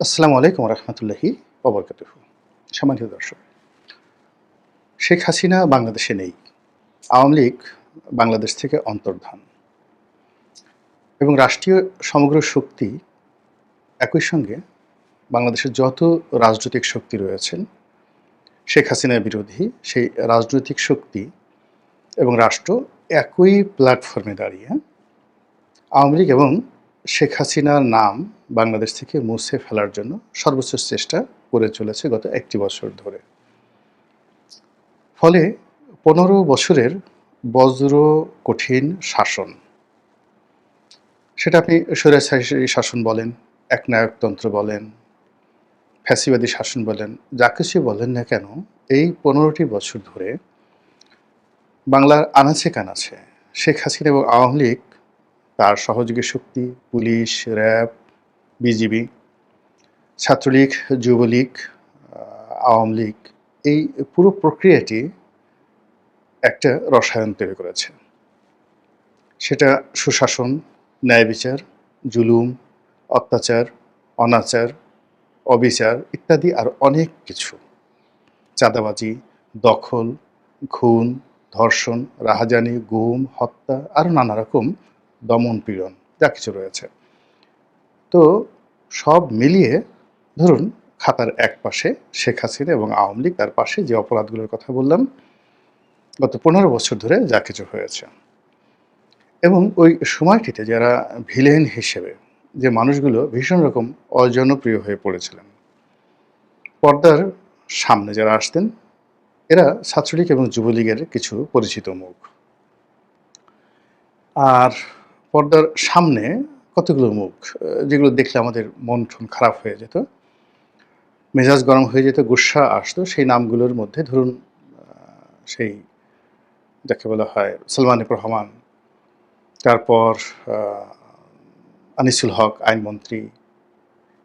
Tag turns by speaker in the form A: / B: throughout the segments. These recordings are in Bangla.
A: আসসালামু আলাইকুম রহমতুল্লাহি ওবরকাতুহু। সম্মানিত দর্শক, শেখ হাসিনা বাংলাদেশে নেই। আওয়ামী লীগ বাংলাদেশ থেকে অন্তর্ধান এবং রাষ্ট্রীয় সমগ্র শক্তি একই সঙ্গে বাংলাদেশের যত রাজনৈতিক শক্তি রয়েছেন শেখ হাসিনার বিরোধী সেই রাজনৈতিক শক্তি এবং রাষ্ট্র একই প্ল্যাটফর্মে দাঁড়িয়ে আওয়ামী লীগ এবং শেখ হাসিনার নাম বাংলাদেশ থেকে মুছে ফেলার জন্য সর্বোচ্চ চেষ্টা করে চলেছে গত একটি বছর ধরে। ফলে ১৫ বছরের বজ্র কঠিন শাসন, সেটা আপনি স্বৈরাচারী শাসন বলেন, একনায়কতন্ত্র বলেন, ফ্যাসিবাদী শাসন বলেন, যা কিছুই বলেন না কেন, এই ১৫টি বছর ধরে বাংলার আনাচে কানাচে শেখ হাসিনা এবং আওয়ামী লীগ, তার সহযোগী শক্তি, police, RAB, BGB, Chhatra League, Jubo League, Awami League, এই পুরো প্রক্রিয়াটি একটা রসায়ন তৈরি করেছে। সেটা সুশাসন, ন্যায় বিচার, জুলুম, অত্যাচার, অনাচার, অবিচার ইত্যাদি আর অনেক কিছু। চাঁদাবাজি, দখল, খুন, ধর্ষণ, রাহাজানি, গুম, হত্যা আরও নানা রকম দমন-পীড়ন যা কিছু রয়েছে। তো সব মিলিয়ে ধরুন খাতার একপাশে শেখ হাসিনা এবং আওয়ামী লীগ, তার পাশে যে অপরাধগুলোর কথা বললাম গত ১৫ বছর ধরে যা কিছু হয়েছে। এবং ওই সময়টিতে যারা ভিলেন হিসেবে যে মানুষগুলো ভীষণ রকম অজনপ্রিয় হয়ে পড়েছিলেন, পর্দার সামনে যারা আসতেন এরা ছাত্রলীগ এবং যুবলীগের কিছু পরিচিত মুখ। আর পর্দার সামনে কতগুলো মুখ যেগুলো দেখলে আমাদের মন টন খারাপ হয়ে যেত, মেজাজ গরম হয়ে যেত, গুস্সা আসতো। সেই নামগুলোর মধ্যে ধরুন সেই যাকে বলা হয় সালমান এফ রহমান, তারপর আনিসুল হক আইনমন্ত্রী,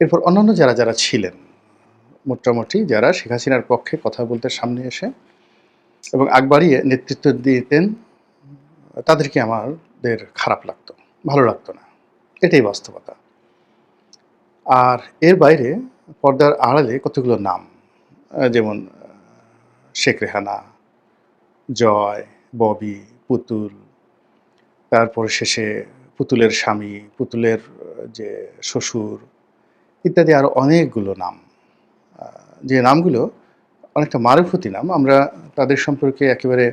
A: এরপর অন্যান্য যারা যারা ছিলেন মোটামুটি যারা শেখ হাসিনার পক্ষে কথা বলতে সামনে এসে এবং আগ বাড়িয়ে নেতৃত্ব দিতেন, তাদেরকে আমাদের খারাপ লাগতো, ভালো লাগতো না। এটাই বাস্তবতা। আর এর বাইরে পর্দার আড়ালে কতগুলো নাম, যেমন শেখ রেহানা, জয়, ববি, পুতুল, তারপর শেষে পুতুলের স্বামী, পুতুলের যে শ্বশুর ইত্যাদি আরও অনেকগুলো নাম, যে নামগুলো অনেকটা মারুফতি নাম। আমরা তাদের সম্পর্কে একেবারে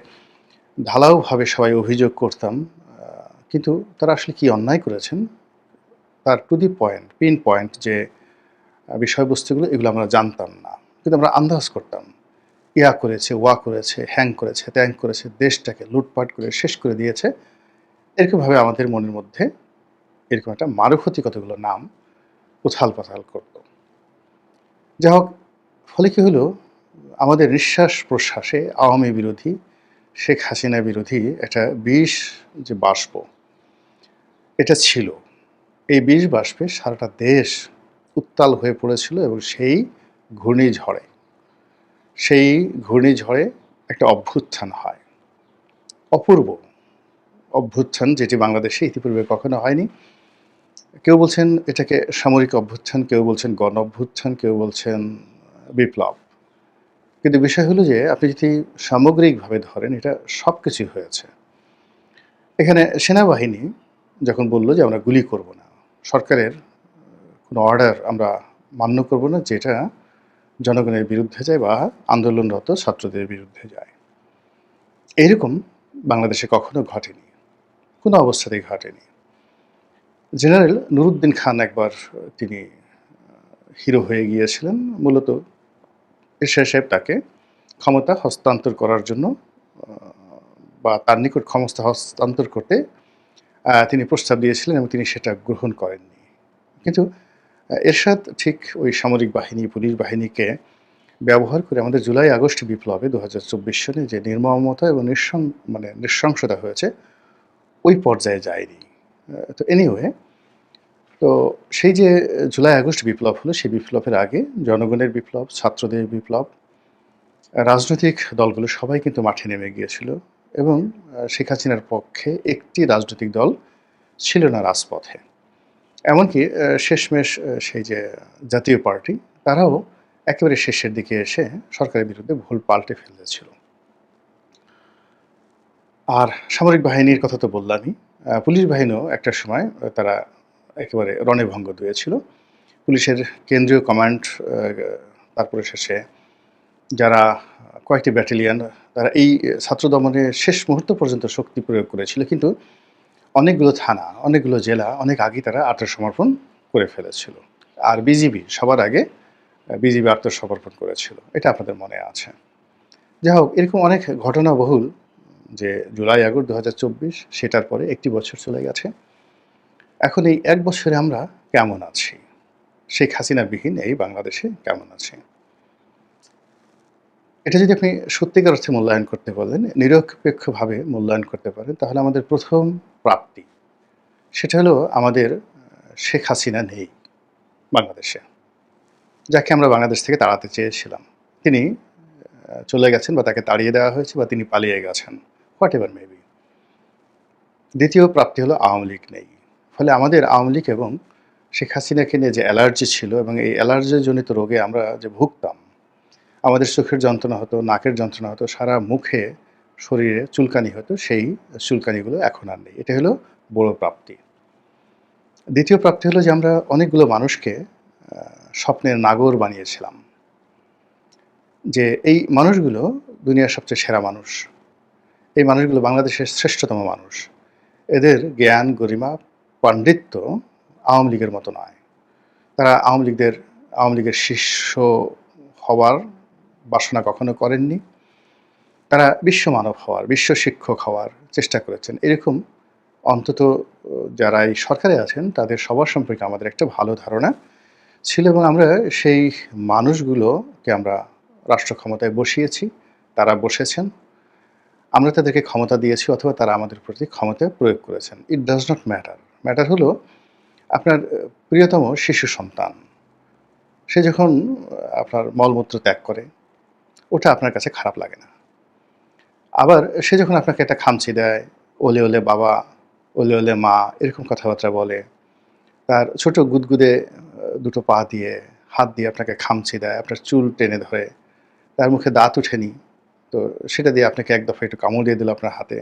A: ঢালাওভাবে সবাই অভিযোগ করতাম, কিন্তু তারা আসলে কি অন্যায় করেছেন তার to the point, pin point যে বিষয়বস্তুগুলো, এগুলো আমরা জানতাম না, কিন্তু আমরা আন্দাজ করতাম। ইয়া করেছে, ওয়া করেছে, হ্যাং করেছে, ত্যাং করেছে, দেশটাকে লুটপাট করে শেষ করে দিয়েছে। এরকমভাবে আমাদের মনের মধ্যে এরকম একটা মারুফতি কতগুলো নাম উথাল পাথাল করত। যাই হোক, ফলে কী হলো, আমাদের নিঃশ্বাস প্রশ্বাসে আওয়ামী বিরোধী, শেখ হাসিনা বিরোধী একটা বিষ যে বাষ্প, এটা ছিল। এই বিষ বাষ্পে সারাটা দেশ উত্তাল হয়ে পড়েছিল এবং সেই ঘূর্ণিঝড়ে একটা অভ্যুত্থান হয়, অপূর্ব অভ্যুত্থান, যেটি বাংলাদেশে ইতিপূর্বে কখনো হয়নি। কেউ বলছেন এটাকে সামরিক অভ্যুত্থান, কেউ বলছেন গণ অভ্যুত্থান, কেউ বলছেন বিপ্লব। কিন্তু বিষয় হলো যে আপনি যদি সামগ্রিকভাবে ধরেন, এটা সব কিছুই হয়েছে। এখানে সেনাবাহিনী যখন বলল যে আমরা গুলি করব না, সরকারের কোনো অর্ডার আমরা মান্য করব না যেটা জনগণের বিরুদ্ধে যায় বা আন্দোলনরত ছাত্রদের বিরুদ্ধে যায়, এইরকম বাংলাদেশে কখনো ঘটেনি, কোনো অবস্থাতেই ঘটেনি। জেনারেল নুরুদ্দিন খান একবার তিনি হিরো হয়ে গিয়েছিলেন, মূলত এরশাদ সাহেব তাকে ক্ষমতা হস্তান্তর করার জন্য বা তার নিকট ক্ষমতা হস্তান্তর করতে তিনি প্রস্তাব দিয়েছিলেন এবং তিনি সেটা গ্রহণ করেননি। কিন্তু এরশাদ ঠিক ওই সামরিক বাহিনী, পুলিশ বাহিনীকে ব্যবহার করে আমাদের জুলাই আগস্ট বিপ্লবে ২০২৪ সনে যে নির্মমতা এবং নৃশংসতা হয়েছে, ওই পর্যায়ে যায়নি। তো এনিওয়ে, তো সেই যে জুলাই আগস্ট বিপ্লব হলো, সেই বিপ্লবের আগে জনগণের বিপ্লব, ছাত্রদের বিপ্লব, রাজনৈতিক দলগুলো সবাই কিন্তু মাঠে নেমে গিয়েছিল এবং শেখ হাসিনার পক্ষে একটি রাজনৈতিক দল ছিল না রাজপথে। এমনকি শেষমেশ সেই যে জাতীয় পার্টি, তারাও একেবারে শেষের দিকে এসে সরকারের বিরুদ্ধে ভুল পাল্টে ফেলেছিল। আর সামরিক বাহিনীর কথা তো বললামই। পুলিশ বাহিনীও একটা সময় তারা একেবারে রণভঙ্গ দিয়েছিল। পুলিশের কেন্দ্রীয় কমান্ড, তারপরে শেষে যারা কয়েকটি ব্যাটালিয়ন, তারা এই ছাত্র দমনে শেষ মুহূর্ত পর্যন্ত শক্তি প্রয়োগ করেছিল। কিন্তু অনেকগুলো থানা, অনেকগুলো জেলা অনেক আগেই তারা আত্মসমর্পণ করে ফেলেছিল। আর বিজিবি সবার আগে বিজিবি আত্মসমর্পণ করেছিল। এটা আপনাদের মনে আছে। যাই হোক, এরকম অনেক ঘটনাবহুল যে জুলাই আগস্ট ২০২৪, সেটার পরে একটি বছর চলে গেছে। এখন এই ১ বছরে আমরা কেমন আছি? শেখ হাসিনাবিহীন এই বাংলাদেশে কেমন আছি? এটা যদি আপনি সত্যিকার অর্থে মূল্যায়ন করতে বলেন, নিরপেক্ষভাবে মূল্যায়ন করতে পারেন, তাহলে আমাদের ১ম প্রাপ্তি সেটা হলো আমাদের শেখ হাসিনা নেই বাংলাদেশে। যাকে আমরা বাংলাদেশ থেকে তাড়াতে চেয়েছিলাম। তিনি চলে গেছেন বা তাকে তাড়িয়ে দেওয়া হয়েছে বা তিনি পালিয়ে গেছেন। What ever maybe. দ্বিতীয় প্রাপ্তি হলো আওয়ামী লীগ নেই। ফলে আমাদের আওয়ামী লীগ এবং শেখ হাসিনাকে নিয়ে যে অ্যালার্জি ছিল এবং এই অ্যালার্জিজনিত রোগে আমরা যে ভুগতাম, আমাদের চোখের যন্ত্রণা হতো, নাকের যন্ত্রণা হতো, সারা মুখে, শরীরে চুলকানি হতো, সেই চুলকানিগুলো এখন আর নেই। এটা হলো বড় প্রাপ্তি। দ্বিতীয় প্রাপ্তি হলো যে আমরা অনেকগুলো মানুষকে স্বপ্নের নাগর বানিয়েছিলাম। যে এই মানুষগুলো দুনিয়ার সবচেয়ে সেরা মানুষ। এই মানুষগুলো বাংলাদেশের শ্রেষ্ঠতম মানুষ। এদের জ্ঞান, গরিমা, পাণ্ডিত্য আওয়ামী লীগের মতো নয়। তারা আওয়ামী লীগের শিষ্য হওয়ার বাসনা কখনো করেননি। তারা বিশ্বমানব হওয়ার, বিশ্ব শিক্ষক হওয়ার চেষ্টা করেছেন। এরকম অন্তত যারা এই সরকারে আছেন তাদের সবার সম্পর্কে আমাদের একটা ভালো ধারণা ছিল এবং আমরা সেই মানুষগুলোকে আমরা রাষ্ট্র ক্ষমতায় বসিয়েছি। তারা বসেছেন। আমরা তাদেরকে ক্ষমতা দিয়েছি অথবা তারা আমাদের প্রতি ক্ষমতা প্রয়োগ করেছেন। It does not matter. Matter হলো আপনার প্রিয়তম শিশু সন্তান। সে যখন আপনার মলমূত্র ত্যাগ করে, ওটা আপনার কাছে খারাপ লাগে না। আবার সে যখন আপনাকে একটা খামচি দেয়, ওলে, ওলে বাবা, ওলে, ওলে মা এরকম কথাবার্তা বলে, তার ছোট গুদগুদে দুটো পা দিয়ে, হাত দিয়ে আপনাকে খামচি দেয়, আপনার চুল টেনে ধরে, তার মুখে দাঁত ওঠেনি, তো সেটা দিয়ে আপনাকে এক দফা একটু কামড় দিয়ে দিল আপনার হাতে,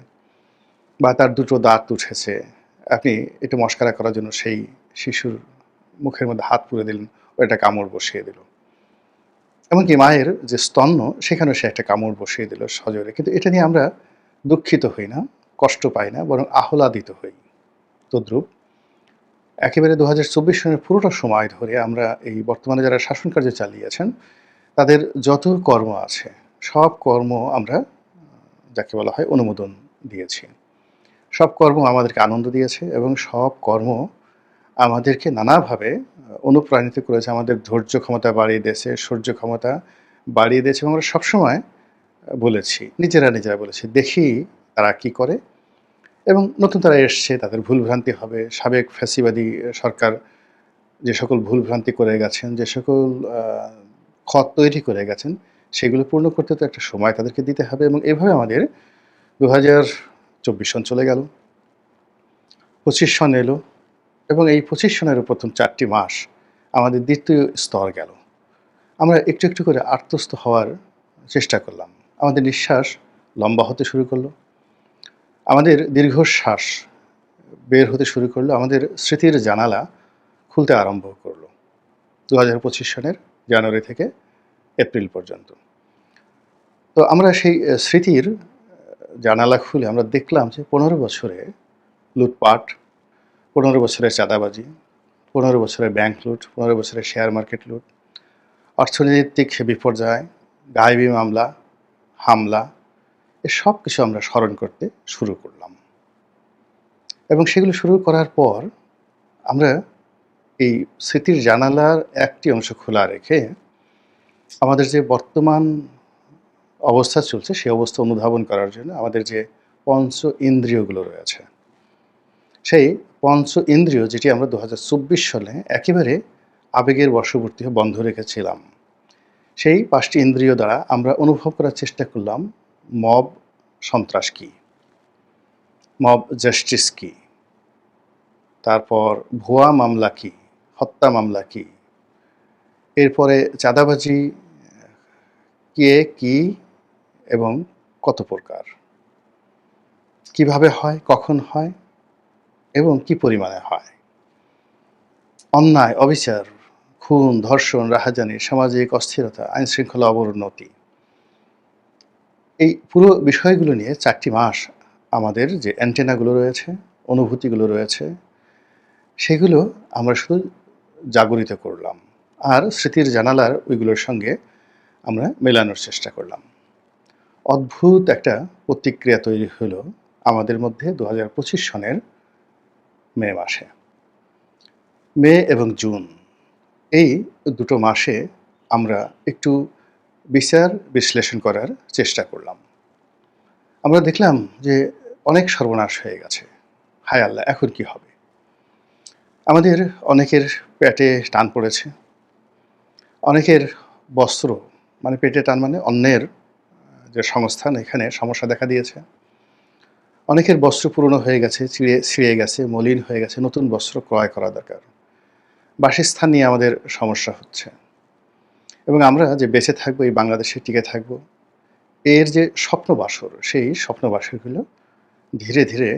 A: বা তার দুটো দাঁত উঠেছে, আপনি একটু মশকরা করার জন্য সেই শিশুর মুখের মধ্যে হাত পুরে দিলেন, ও একটা কামড় বসিয়ে দিল। এমনকি মায়ের যে স্তন্য, সেখানেও সে একটা কামড় বসিয়ে দিল সজোরে। কিন্তু এটা নিয়ে আমরা দুঃখিত হই না, কষ্ট পাই না, বরং আহ্লাদিত হই। তদ্রূপ একেবারে ২০২৪ সনের পুরোটা সময় ধরে আমরা এই বর্তমানে যারা শাসনকার্য চালিয়েছেন, তাদের যত কর্ম আছে, সব কর্ম আমরা যাকে বলা হয় অনুমোদন দিয়েছি। সব কর্ম আমাদেরকে আনন্দ দিয়েছে এবং সব কর্ম আমাদেরকে নানাভাবে অনুপ্রাণিত করেছে। আমাদের ধৈর্য ক্ষমতা বাড়িয়ে দিয়েছে, সহ্য ক্ষমতা বাড়িয়ে দিয়েছে এবং আমরা সবসময় বলেছি, নিজেরা বলেছি, দেখি তারা কি করে এবং নতুন তারা এসছে, তাদের ভুলভ্রান্তি হবে। সাবেক ফ্যাসিবাদী সরকার যে সকল ভুলভ্রান্তি করে গেছেন, যে সকল ক্ষত তৈরি করে গেছেন, সেগুলো পূর্ণ করতে তো একটা সময় তাদেরকে দিতে হবে এবং এভাবে আমাদের ২০২৪ সন চলে গেল, ২৫ সন এলো এবং এই ২৫ সনেরও প্রথম ৪টি মাস আমাদের দ্বিতীয় স্তর গেল। আমরা একটু, একটু করে আত্মস্থ হওয়ার চেষ্টা করলাম। আমাদের নিঃশ্বাস লম্বা হতে শুরু করলো। আমাদের দীর্ঘশ্বাস বের হতে শুরু করলো। আমাদের স্মৃতির জানালা খুলতে আরম্ভ করলো ২০২৫ সনের জানুয়ারি থেকে এপ্রিল পর্যন্ত। তো আমরা সেই স্মৃতির জানালা খুলে আমরা দেখলাম যে ১৫ বছরে লুটপাট, ১৫ বছরের চাঁদাবাজি, ১৫ বছরের ব্যাংক লুট, ১৫ বছরের শেয়ার মার্কেট লুট, অর্থনৈতিক বিপর্যয়, গায়েবী মামলা, হামলা, সব কিছু আমরা স্মরণ করতে শুরু করলাম এবং সেগুলো শুরু করার পর আমরা এই স্মৃতির জানালার একটি অংশ খোলা রেখে আমাদের যে বর্তমান অবস্থা চলছে, সেই অবস্থা অনুধাবন করার জন্য আমাদের যে পঞ্চ ইন্দ্রিয়গুলো রয়েছে, সেই পঞ্চ ইন্দ্রিয় যেটি আমরা ২০২৪ সালে একেবারে আবেগের বশবর্তী হয়ে বন্ধ রেখেছিলাম, সেই ৫টি ইন্দ্রিয় দ্বারা আমরা অনুভব করার চেষ্টা করলাম মব সন্ত্রাস কী, মব জাস্টিস কী, তারপর ভুয়া মামলা কী, হত্যা মামলা কী, এরপরে চাঁদাবাজি কে, কী এবং কত প্রকার, কিভাবে হয়, কখন হয় এবং কী পরিমাণে হয়, অন্যায়, অবিচার, খুন, ধর্ষণ, রাহাজানি, সামাজিক অস্থিরতা, আইনশৃঙ্খলা অবনতি, এই পুরো বিষয়গুলো নিয়ে ৪টি মাস আমাদের যে অ্যান্টেনাগুলো রয়েছে, অনুভূতিগুলো রয়েছে, সেগুলো আমরা শুধু জাগরিত করলাম। আর স্মৃতির জানালার ওইগুলোর সঙ্গে আমরা মেলানোর চেষ্টা করলাম। অদ্ভুত একটা প্রতিক্রিয়া তৈরি হলো আমাদের মধ্যে ২০২৫ সনের মে মাসে। মে এবং জুন এই দুটো মাসে আমরা একটু বিচার বিশ্লেষণ করার চেষ্টা করলাম। আমরা দেখলাম যে অনেক সর্বনাশ হয়ে গেছে। হায় আল্লাহ! এখন কি হবে? আমাদের অনেকের পেটে টান পড়েছে। অনেকের বস্ত্র, মানে পেটে টান মানে অন্যের যে সংস্থান, এখানে সমস্যা দেখা দিয়েছে। অনেকের বস্ত্র পুরনো হয়ে গেছে, ছিঁড়ে গেছে, মলিন হয়ে গেছে, নতুন বস্ত্র ক্রয় করা দরকার। বাসস্থান নিয়ে আমাদের সমস্যা হচ্ছে এবং আমরা যে বেঁচে থাকবো, এই বাংলাদেশে টিকে থাকবো, এর যে স্বপ্নবাসর, সেই স্বপ্নবাসরগুলো ধীরে ধীরে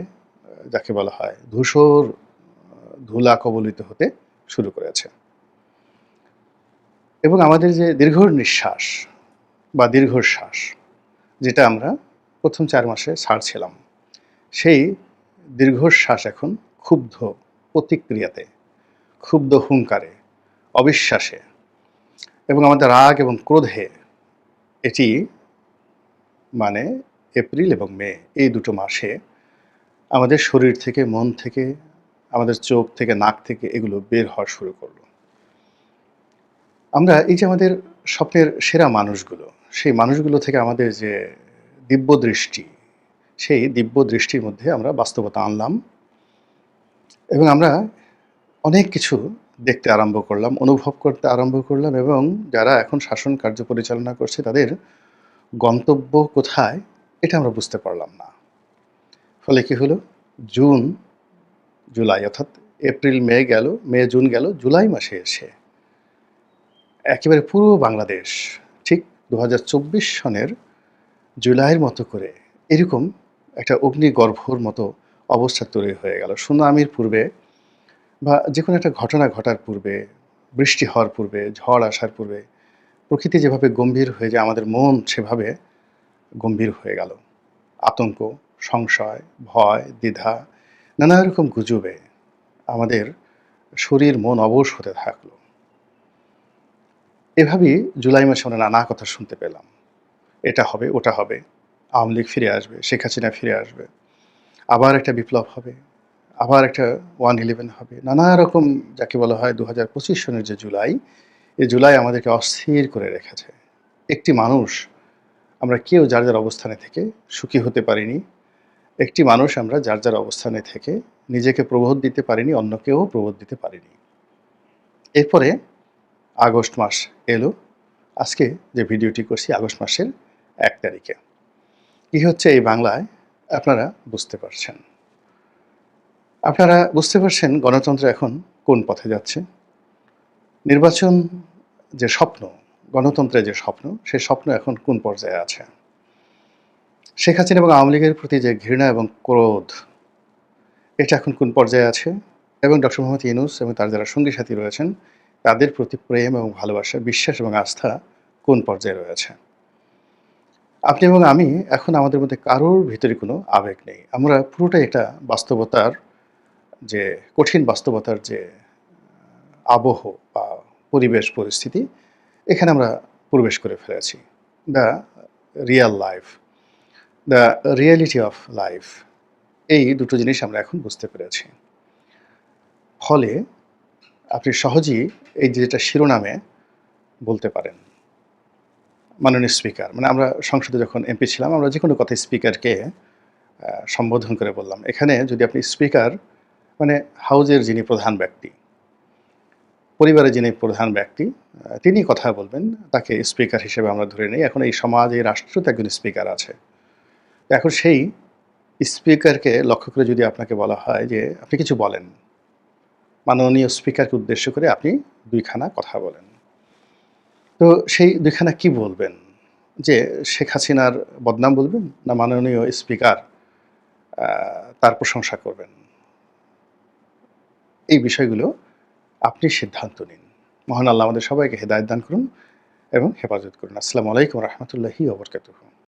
A: যাকে বলা হয় ধূসর ধুলা কবলিত হতে শুরু করেছে এবং আমাদের যে দীর্ঘ নিঃশ্বাস বা দীর্ঘশ্বাস, যেটা আমরা প্রথম ৪ মাসে ছাড়ছিলাম, সেই দীর্ঘশ্বাস এখন ক্ষুব্ধ প্রতিক্রিয়াতে, ক্ষুব্ধ হুংকারে, অবিশ্বাসে এবং আমাদের রাগ এবং ক্রোধে, এটি মানে এপ্রিল এবং মে এই দুটো মাসে আমাদের শরীর থেকে, মন থেকে, আমাদের চোখ থেকে, নাক থেকে এগুলো বের হওয়া শুরু করলো। আমরা এই যে আমাদের স্বপ্নের সেরা মানুষগুলো, সেই মানুষগুলো থেকে আমাদের যে দিব্য দৃষ্টি, সেই দিব্য দৃষ্টির মধ্যে আমরা বাস্তবতা আনলাম এবং আমরা অনেক কিছু দেখতে আরম্ভ করলাম, অনুভব করতে আরম্ভ করলাম এবং যারা এখন শাসন কার্য পরিচালনা করছে তাদের গন্তব্য কোথায়, এটা আমরা বুঝতে পারলাম না। ফলে কি হলো? জুন, জুলাই, অর্থাৎ এপ্রিল, মে গেল, মে, জুন গেল, জুলাই মাসে এসে একেবারে পুরো বাংলাদেশ ঠিক ২০২৪ সনের জুলাইয়ের মতো করে এরকম একটা অগ্নিগর্ভর মতো অবস্থা তৈরি হয়ে গেল। সুনামির পূর্বে বা যেকোনো একটা ঘটনা ঘটার পূর্বে, বৃষ্টি হওয়ার পূর্বে, ঝড় আসার পূর্বে প্রকৃতি যেভাবে গম্ভীর হয়ে যায়, আমাদের মন সেভাবে গম্ভীর হয়ে গেল। আতঙ্ক, সংশয়, ভয়, দ্বিধা, নানা রকম গুজবে আমাদের শরীর মন অবশ হতে থাকলো। এভাবেই জুলাই মাসে আমরা নানা কথা শুনতে পেলাম। এটা হবে, ওটা হবে, আওয়ামী লীগ ফিরে আসবে, শেখ হাসিনা ফিরে আসবে, আবার একটা বিপ্লব হবে, আবার একটা 1/11 হবে। নানা রকম যাকে বলা হয় ২০২৫ সনের যে জুলাই, এই জুলাই আমাদেরকে অস্থির করে রেখেছে। একটি মানুষ আমরা কেউ যার যার অবস্থানে থেকে সুখী হতে পারিনি। একটি মানুষ আমরা যার যার অবস্থানে থেকে নিজেকে প্রবোধ দিতে পারিনি, অন্যকেও প্রবোধ দিতে পারিনি। এরপরে আগস্ট মাস এলো। আজকে যে ভিডিওটি করছি আগস্ট মাসের ১ তারিখে। কি হচ্ছে এই বাংলায় আপনারা বুঝতে পারছেন। আপনারা বুঝতে পারছেন গণতন্ত্র এখন কোন পথে যাচ্ছে। নির্বাচন যে স্বপ্ন, গণতন্ত্রের যে স্বপ্ন, সেই স্বপ্ন এখন কোন পর্যায়ে আছে। শেখ হাসিনা এবং আওয়ামী লীগের প্রতি যে ঘৃণা এবং ক্রোধ, এটা এখন কোন পর্যায়ে আছে এবং ডক্টর মোহাম্মদ ইউনূস এবং তার যারা সঙ্গী সাথী রয়েছেন, তাদের প্রতি প্রেম এবং ভালোবাসা, বিশ্বাস এবং আস্থা কোন পর্যায়ে রয়েছে। আপনি এবং আমি এখন আমাদের মধ্যে কারোর ভিতরে কোনো আবেগ নেই। আমরা পুরোটাই একটা বাস্তবতার যে কঠিন বাস্তবতার যে আবহ বা পরিবেশ পরিস্থিতি, এখানে আমরা প্রবেশ করে ফেলেছি। The Real life, the reality of life, এই দুটো জিনিস আমরা এখন বুঝতে পেরেছি। ফলে আপনি সহজেই এই যেটা শিরোনামে বলতে পারেন, মাননীয় স্পিকার, মানে আমরা সংসদে যখন এমপি ছিলাম, আমরা যেকোনো কথায় স্পিকারকে সম্বোধন করে বললাম। এখানে যদি আপনি স্পিকার মানে হাউজের যিনি প্রধান ব্যক্তি, পরিবারের যিনি প্রধান ব্যক্তি, তিনি কথা বলবেন, তাকে স্পিকার হিসেবে আমরা ধরে নিই। এখন এই সমাজে, রাষ্ট্রতে একজন স্পিকার আছে। এখন সেই স্পিকারকে লক্ষ্য করে যদি আপনাকে বলা হয় যে আপনি কিছু বলেন, মাননীয় স্পিকারকে উদ্দেশ্য করে আপনি ২ খানা কথা বলেন। তো সেই ২ খানা কি বলবেন? যে শেখ হাসিনার বদনাম বলবেন? না মাননীয় স্পিকার আ তার প্রশংসা করবেন? এই বিষয়গুলো আপনি সিদ্ধান্ত নিন। মহান আল্লাহ আমাদের সবাইকে হেদায়েত দান করুন এবং হেফাজত করুন। আসসালামু আলাইকুম ওয়া রাহমাতুল্লাহি ওয়া বারাকাতুহু।